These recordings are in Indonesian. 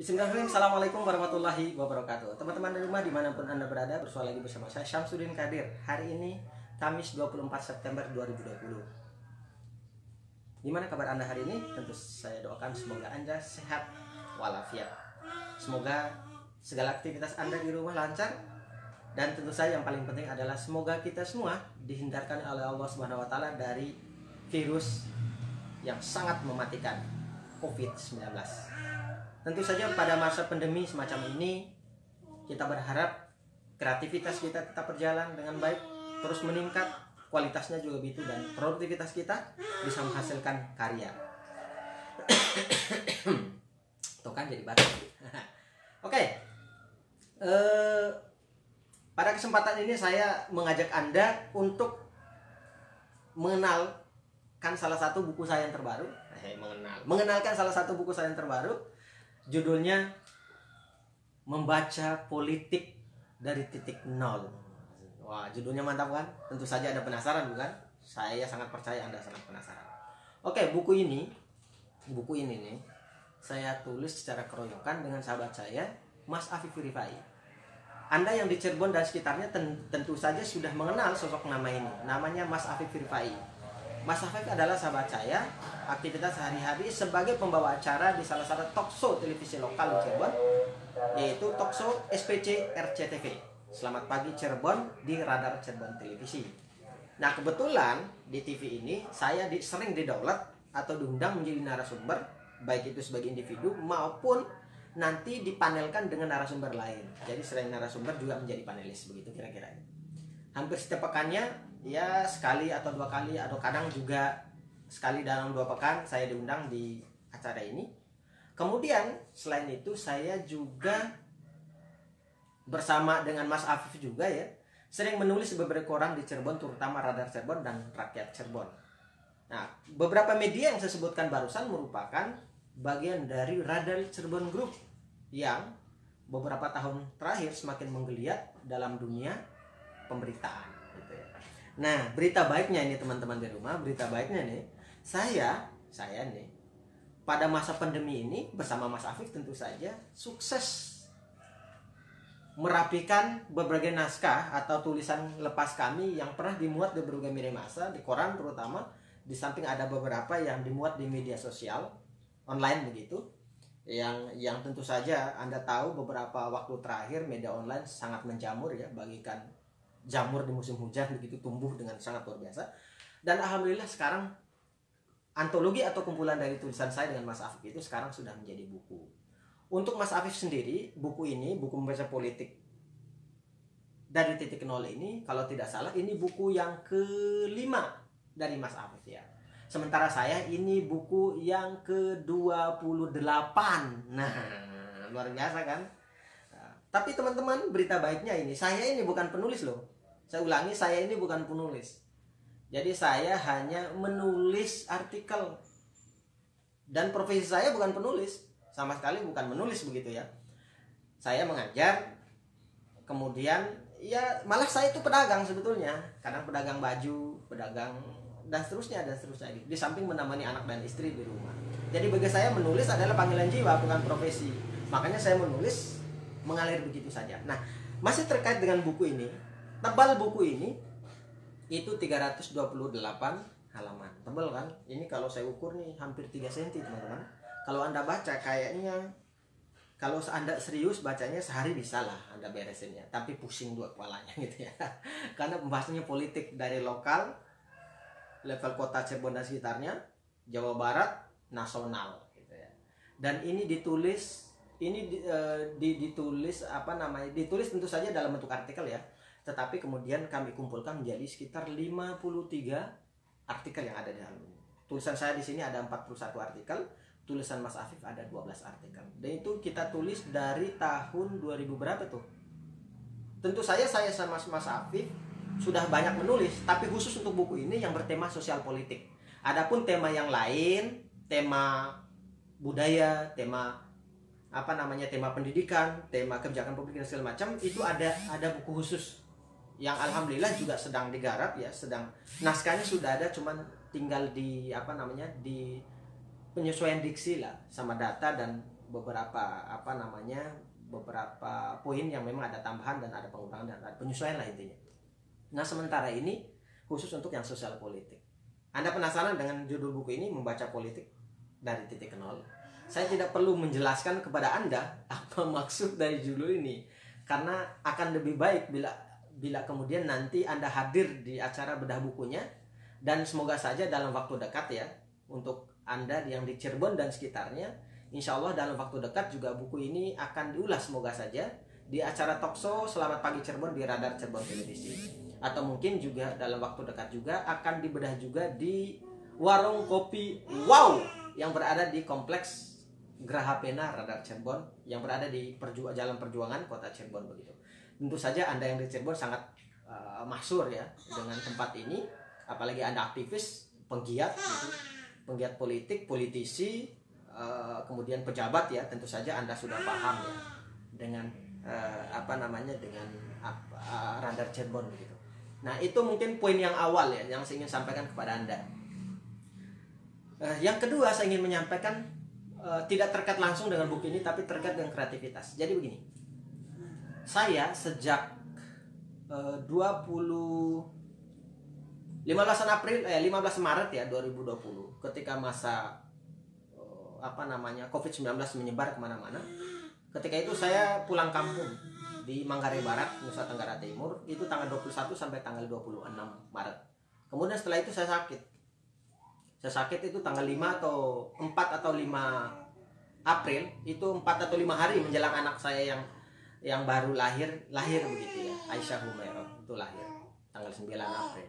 Bismillahirrahmanirrahim. Assalamualaikum warahmatullahi wabarakatuh. Teman-teman di rumah dimanapun Anda berada, bersua lagi bersama saya Syamsuddin Kadir. Hari ini Kamis 24 September 2020. Gimana kabar Anda hari ini? Tentu saya doakan semoga Anda sehat walafiat. Semoga segala aktivitas Anda di rumah lancar. Dan tentu saja yang paling penting adalah semoga kita semua dihindarkan oleh Allah Subhanahu wa taala dari virus yang sangat mematikan, COVID-19. Tentu saja pada masa pandemi semacam ini kita berharap kreativitas kita tetap berjalan dengan baik, terus meningkat, kualitasnya juga begitu, dan produktivitas kita bisa menghasilkan karya. Tuh kan jadi batuk. Oke. Pada kesempatan ini saya mengajak Anda untuk mengenalkan salah satu buku saya yang terbaru. Mengenalkan salah satu buku saya yang terbaru. Judulnya Membaca Politik dari Titik Nol. Wah, judulnya mantap kan? Tentu saja Anda penasaran bukan? Saya sangat percaya Anda sangat penasaran. Oke, buku ini nih saya tulis secara keroyokan dengan sahabat saya, Mas Afif Rifai. Anda yang di Cirebon dan sekitarnya tentu saja sudah mengenal sosok nama ini. Namanya Mas Afif Rifai. Mas Afif adalah sahabat saya, aktivitas sehari-hari sebagai pembawa acara di salah satu talkshow televisi lokal di Cirebon, yaitu talkshow SPC RCTV. Selamat pagi Cirebon di Radar Cirebon Televisi. Nah, kebetulan di TV ini saya sering didaulat atau diundang menjadi narasumber, baik itu sebagai individu maupun nanti dipanelkan dengan narasumber lain. Jadi selain narasumber juga menjadi panelis, begitu kira-kira. Hampir setiap pekannya ya sekali atau dua kali, atau kadang juga sekali dalam 2 pekan saya diundang di acara ini. Kemudian selain itu saya juga bersama dengan Mas Afif juga ya sering menulis beberapa koran di Cirebon, terutama Radar Cirebon dan Rakyat Cirebon. Nah, beberapa media yang saya sebutkan barusan merupakan bagian dari Radar Cirebon Group yang beberapa tahun terakhir semakin menggeliat dalam dunia pemberitaan gitu ya. Nah, berita baiknya ini teman-teman di rumah, berita baiknya nih, saya nih pada masa pandemi ini bersama Mas Afif tentu saja sukses merapikan berbagai naskah atau tulisan lepas kami yang pernah dimuat di berbagai media massa, di koran terutama, di samping ada beberapa yang dimuat di media sosial online begitu. Yang tentu saja Anda tahu beberapa waktu terakhir media online sangat menjamur ya, bagikan jamur di musim hujan begitu, tumbuh dengan sangat luar biasa. Dan alhamdulillah sekarang antologi atau kumpulan dari tulisan saya dengan Mas Afif itu sekarang sudah menjadi buku. Untuk Mas Afif sendiri, buku ini, buku Membaca Politik dari Titik Nol ini, kalau tidak salah ini buku yang ke-5 dari Mas Afif ya. Sementara saya ini buku yang ke-28. Nah, luar biasa kan? Tapi teman-teman, berita baiknya ini, saya ini bukan penulis loh. Saya ulangi, saya ini bukan penulis. Jadi saya hanya menulis artikel. Dan profesi saya bukan penulis. Sama sekali bukan menulis begitu ya. Saya mengajar. Kemudian ya malah saya itu pedagang sebetulnya. Kadang pedagang baju, pedagang dan seterusnya. Di samping menemani anak dan istri di rumah. Jadi bagi saya menulis adalah panggilan jiwa, bukan profesi. Makanya saya menulis mengalir begitu saja. Nah, masih terkait dengan buku ini, tebal buku ini itu 328 halaman. Tebal kan? Ini kalau saya ukur nih hampir 3 cm teman-teman. Kalau Anda baca kayaknya, kalau Anda serius bacanya sehari bisa lah Anda beresinnya. Tapi pusing dua kepalanya gitu ya. Karena pembahasannya politik dari lokal, level kota Cirebon dan sekitarnya, Jawa Barat, nasional gitu ya. Dan ini ditulis ditulis tentu saja dalam bentuk artikel ya, tetapi kemudian kami kumpulkan menjadi sekitar 53 artikel yang ada di dalam ini. Tulisan saya di sini ada 41 artikel, tulisan Mas Afif ada 12 artikel. Dan itu kita tulis dari tahun 2000 berapa tuh? Tentu saja saya sama Mas Afif sudah banyak menulis, tapi khusus untuk buku ini yang bertema sosial politik. Adapun tema yang lain, tema budaya, tema pendidikan, tema kebijakan publik dan segala macam, itu ada buku khusus yang alhamdulillah juga sedang digarap ya, naskahnya sudah ada, cuman tinggal di penyesuaian diksi lah sama data dan beberapa beberapa poin yang memang ada tambahan dan ada pengurangan dan ada penyesuaian lah intinya. Nah sementara ini khusus untuk yang sosial politik. Anda penasaran dengan judul buku ini, Membaca Politik dari Titik Nol? Saya tidak perlu menjelaskan kepada Anda apa maksud dari judul ini, karena akan lebih baik bila kemudian nanti Anda hadir di acara bedah bukunya, dan semoga saja dalam waktu dekat ya, untuk Anda yang di Cirebon dan sekitarnya, insya Allah dalam waktu dekat juga buku ini akan diulas semoga saja di acara talkshow Selamat Pagi Cirebon di Radar Cirebon Televisi, atau mungkin juga dalam waktu dekat juga akan dibedah juga di warung kopi Wow yang berada di kompleks Geraha Pena Radar Cirebon yang berada di Jalan Perjuangan Kota Cirebon begitu. Tentu saja Anda yang di Cirebon sangat masyhur ya dengan tempat ini, apalagi Anda aktivis, penggiat gitu, penggiat politik, politisi, kemudian pejabat ya, tentu saja Anda sudah paham ya dengan dengan Radar Cirebon begitu. Nah, itu mungkin poin yang awal ya yang saya ingin sampaikan kepada Anda. Yang kedua saya ingin menyampaikan tidak terkait langsung dengan buku ini, tapi terkait dengan kreativitas. Jadi begini, saya sejak 15 Maret ya 2020, ketika masa COVID-19 menyebar kemana-mana, ketika itu saya pulang kampung di Manggarai Barat, Nusa Tenggara Timur, itu tanggal 21 sampai tanggal 26 Maret. Kemudian setelah itu saya sakit. Saya sakit itu tanggal 5 atau 4 atau 5 April, itu 4 atau 5 hari menjelang anak saya yang baru lahir begitu ya, Aisyah Humairah itu lahir tanggal 9 April.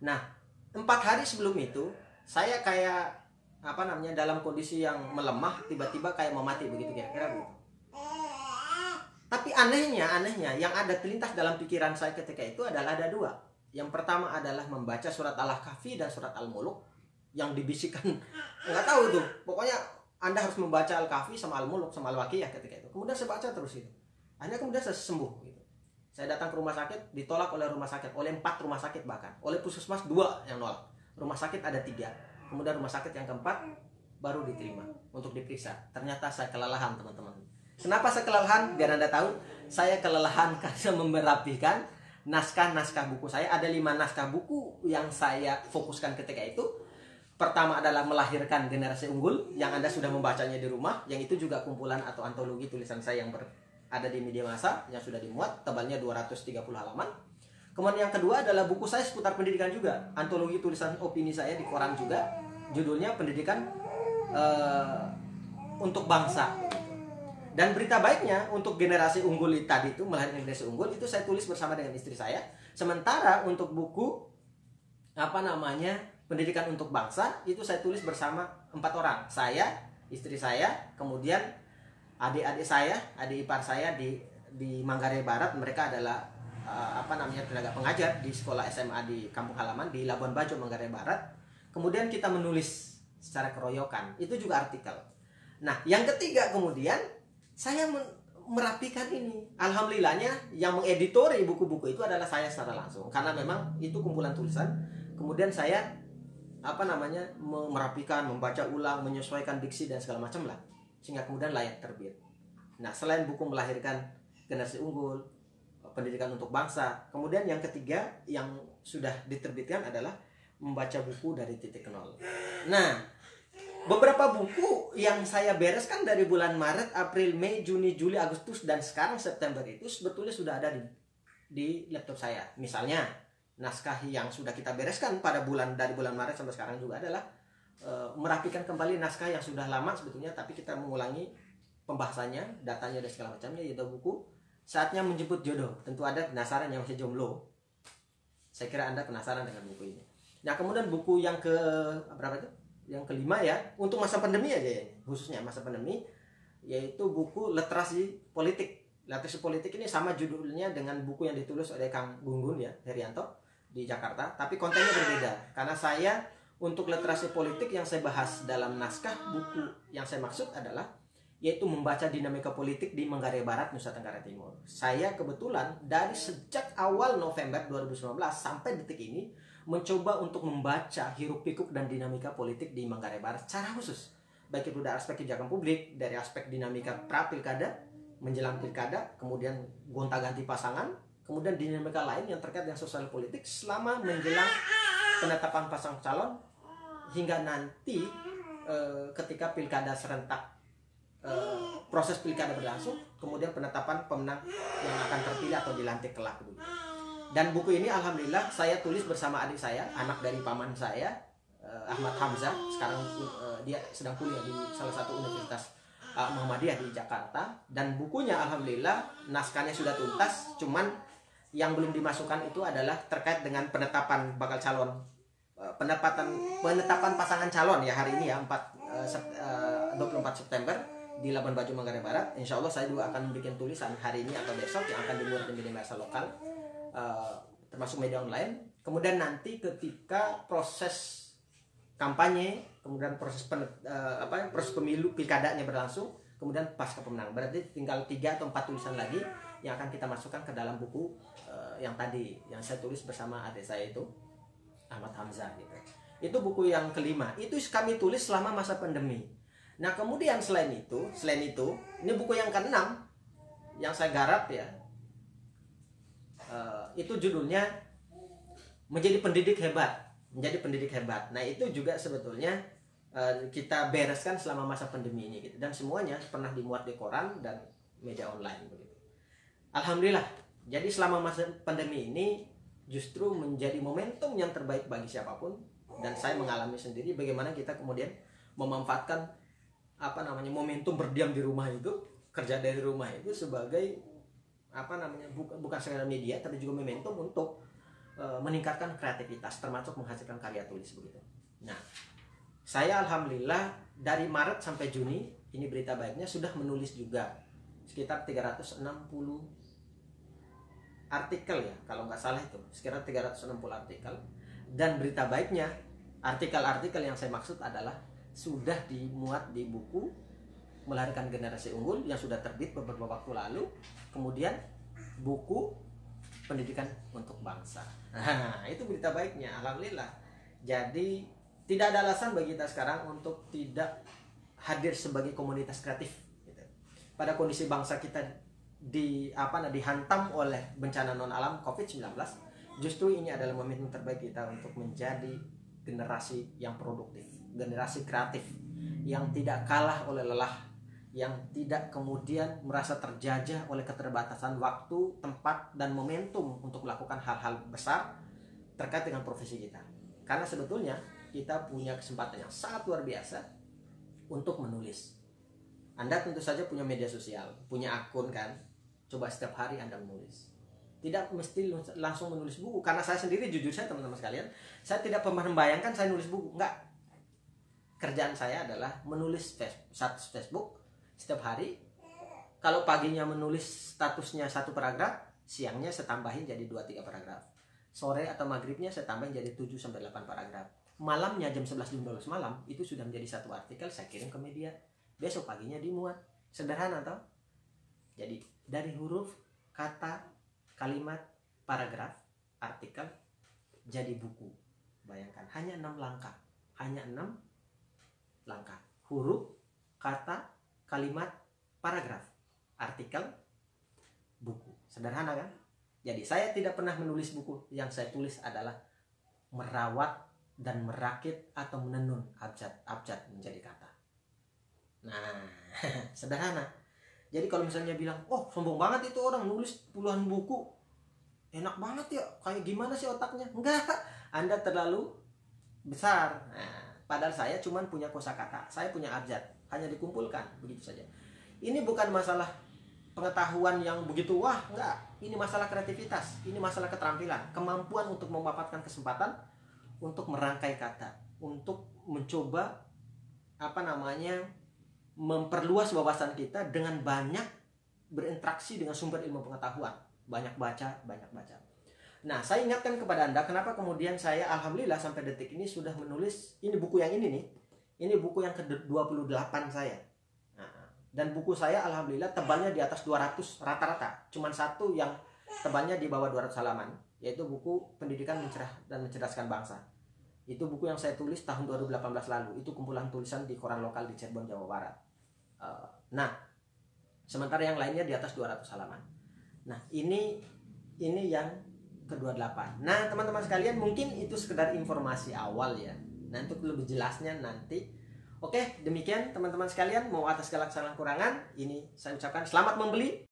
Nah, 4 hari sebelum itu saya kayak dalam kondisi yang melemah, tiba-tiba kayak mau mati begitu kira-kira begitu. Tapi anehnya yang ada terlintas dalam pikiran saya ketika itu adalah ada dua. Yang pertama adalah membaca surat Al-Kahfi dan surat Al-Muluk yang dibisikkan, nggak tahu itu, pokoknya Anda harus membaca Al-Kahfi sama Al-Muluk sama Al-Waqiah ketika itu. Kemudian saya baca terus itu. Akhirnya kemudian saya sembuh gitu. Saya datang ke rumah sakit, ditolak oleh rumah sakit, oleh 4 rumah sakit bahkan, oleh puskesmas 2 yang nolak. Rumah sakit ada 3. Kemudian rumah sakit yang keempat baru diterima untuk diperiksa. Ternyata saya kelelahan, teman-teman. Kenapa saya kelelahan? Biar Anda tahu, saya kelelahan karena merapikan naskah-naskah buku saya. Ada 5 naskah buku yang saya fokuskan ketika itu. Pertama adalah Melahirkan Generasi Unggul yang Anda sudah membacanya di rumah, yang itu juga kumpulan atau antologi tulisan saya yang ada di media massa yang sudah dimuat, tebalnya 230 halaman. Kemudian yang kedua adalah buku saya seputar pendidikan juga, antologi tulisan opini saya di koran juga, judulnya Pendidikan untuk Bangsa. Dan berita baiknya untuk generasi unggul tadi itu, Melahirkan Generasi Unggul, itu saya tulis bersama dengan istri saya. Sementara untuk buku Pendidikan untuk Bangsa itu saya tulis bersama 4 orang. Saya, istri saya, kemudian adik-adik saya, adik ipar saya di Manggarai Barat. Mereka adalah tenaga pengajar di sekolah SMA di kampung halaman di Labuan Bajo, Manggarai Barat. Kemudian kita menulis secara keroyokan. Itu juga artikel. Nah, yang ketiga kemudian saya merapikan ini. Alhamdulillahnya yang mengeditori buku-buku itu adalah saya secara langsung, karena memang itu kumpulan tulisan. Kemudian saya merapikan, membaca ulang, menyesuaikan diksi dan segala macam lah, sehingga kemudian layak terbit. Nah, selain buku Melahirkan Generasi Unggul, Pendidikan untuk Bangsa, kemudian yang ketiga yang sudah diterbitkan adalah membaca buku dari titik nol. Nah, beberapa buku yang saya bereskan dari bulan Maret, April, Mei, Juni, Juli, Agustus, dan sekarang September itu sebetulnya sudah ada di laptop saya. Misalnya naskah yang sudah kita bereskan dari bulan Maret sampai sekarang juga adalah merapikan kembali naskah yang sudah lama sebetulnya, tapi kita mengulangi pembahasannya, datanya dan segala macamnya, yaitu buku Saatnya Menjemput Jodoh. Tentu ada penasaran yang masih jomblo. Saya kira Anda penasaran dengan buku ini. Nah, kemudian buku yang yang kelima ya, untuk masa pandemi aja ya, khususnya masa pandemi, yaitu buku Literasi Politik. Literasi Politik ini sama judulnya dengan buku yang ditulis oleh Kang Gunggun ya, Herianto di Jakarta, tapi kontennya berbeda. Karena saya untuk literasi politik yang saya bahas dalam naskah buku yang saya maksud adalah yaitu membaca dinamika politik di Manggarai Barat, Nusa Tenggara Timur. Saya kebetulan dari sejak awal November 2019 sampai detik ini mencoba untuk membaca hiruk pikuk dan dinamika politik di Manggarai Barat secara khusus. baik itu dari aspek kebijakan publik, dari aspek dinamika pra-pilkada, menjelang pilkada, kemudian gonta-ganti pasangan, kemudian dinamika lain yang terkait dengan sosial politik selama menjelang penetapan pasangan calon, hingga nanti ketika pilkada serentak, proses pilkada berlangsung, kemudian penetapan pemenang yang akan terpilih atau dilantik kelak. Dan buku ini alhamdulillah saya tulis bersama adik saya, anak dari paman saya, Ahmad Hamzah. Sekarang dia sedang kuliah di salah satu universitas Muhammadiyah di Jakarta. Dan bukunya alhamdulillah naskahnya sudah tuntas, cuman yang belum dimasukkan itu adalah terkait dengan penetapan bakal calon, penetapan pasangan calon ya hari ini ya, 24 September di Labuan Bajo, Manggarai Barat. Insya Allah saya juga akan bikin tulisan hari ini atau besok yang akan dimuat di media massa lokal, termasuk media online. Kemudian nanti ketika proses kampanye, kemudian proses proses pemilu pilkadanya berlangsung, kemudian pasca pemenang, berarti tinggal 3 atau 4 tulisan lagi yang akan kita masukkan ke dalam buku yang tadi yang saya tulis bersama adik saya itu, Ahmad Hamzah gitu. Itu buku yang kelima. Itu kami tulis selama masa pandemi. Nah kemudian selain itu ini buku yang keenam yang saya garap ya, itu judulnya Menjadi Pendidik Hebat. Nah itu juga sebetulnya kita bereskan selama masa pandemi ini gitu. Dan semuanya pernah dimuat di koran dan media online begitu. Alhamdulillah. Jadi selama masa pandemi ini justru menjadi momentum yang terbaik bagi siapapun, dan saya mengalami sendiri bagaimana kita kemudian memanfaatkan momentum berdiam di rumah itu, kerja dari rumah itu sebagai bukan sekedar media tapi juga momentum untuk meningkatkan kreativitas, termasuk menghasilkan karya tulis begitu. Nah, saya alhamdulillah dari Maret sampai Juni, ini berita baiknya, sudah menulis juga sekitar 360 artikel ya, kalau nggak salah itu sekitar 360 artikel. Dan berita baiknya, artikel-artikel yang saya maksud adalah sudah dimuat di buku Melahirkan Generasi Unggul yang sudah terbit beberapa waktu lalu, kemudian buku Pendidikan untuk Bangsa. Nah, itu berita baiknya, alhamdulillah. Jadi tidak ada alasan bagi kita sekarang untuk tidak hadir sebagai komunitas kreatif gitu. Pada kondisi bangsa kita dihantam oleh bencana non alam COVID-19, justru ini adalah momentum terbaik kita untuk menjadi generasi yang produktif, generasi kreatif yang tidak kalah oleh lelah, yang tidak kemudian merasa terjajah oleh keterbatasan waktu, tempat, dan momentum untuk melakukan hal-hal besar terkait dengan profesi kita. Karena sebetulnya kita punya kesempatan yang sangat luar biasa untuk menulis. Anda tentu saja punya media sosial, punya akun kan? Coba setiap hari Anda menulis. Tidak mesti langsung menulis buku. Karena saya sendiri, jujur saya teman-teman sekalian, saya tidak pernah membayangkan saya nulis buku. Enggak. Kerjaan saya adalah menulis status Facebook setiap hari. Kalau paginya menulis statusnya 1 paragraf, siangnya saya tambahin jadi 2-3 paragraf. Sore atau maghribnya saya tambahin jadi 7-8 paragraf. Malamnya jam 11-12 malam itu sudah menjadi 1 artikel, saya kirim ke media. Besok paginya dimuat. Sederhana toh? Jadi dari huruf, kata, kalimat, paragraf, artikel jadi buku. Bayangkan, hanya 6 langkah. Hanya 6 langkah. Huruf, kata, kalimat, paragraf, artikel, buku. Sederhana kan? Jadi saya tidak pernah menulis buku. Yang saya tulis adalah merawat dan merakit atau menenun abjad menjadi kata. Nah, sederhana. Jadi kalau misalnya bilang, oh sombong banget itu orang nulis puluhan buku, enak banget ya, kayak gimana sih otaknya? Enggak, Anda terlalu besar. Nah, padahal saya cuma punya kosakata, saya punya abjad, hanya dikumpulkan begitu saja. Ini bukan masalah pengetahuan yang begitu wah, enggak. Ini masalah kreativitas, ini masalah keterampilan, kemampuan untuk memanfaatkan kesempatan untuk merangkai kata, untuk mencoba memperluas wawasan kita dengan banyak berinteraksi dengan sumber ilmu pengetahuan, banyak baca. Nah, saya ingatkan kepada Anda kenapa kemudian saya alhamdulillah sampai detik ini sudah menulis ini buku yang ini nih. Ini buku yang ke-28 saya. Nah, dan buku saya alhamdulillah tebalnya di atas 200 rata-rata. Cuman satu yang tebalnya di bawah 200 halaman, yaitu buku Pendidikan Mencerah dan Mencerdaskan Bangsa. Itu buku yang saya tulis tahun 2018 lalu. Itu kumpulan tulisan di koran lokal di Cirebon, Jawa Barat. Nah, sementara yang lainnya di atas 200 halaman. Nah, ini yang ke-28. Nah, teman-teman sekalian, mungkin itu sekedar informasi awal ya. Nah, untuk lebih jelasnya nanti. Oke, demikian teman-teman sekalian. Mau atas segala kesalahan kurangan, ini saya ucapkan selamat membeli.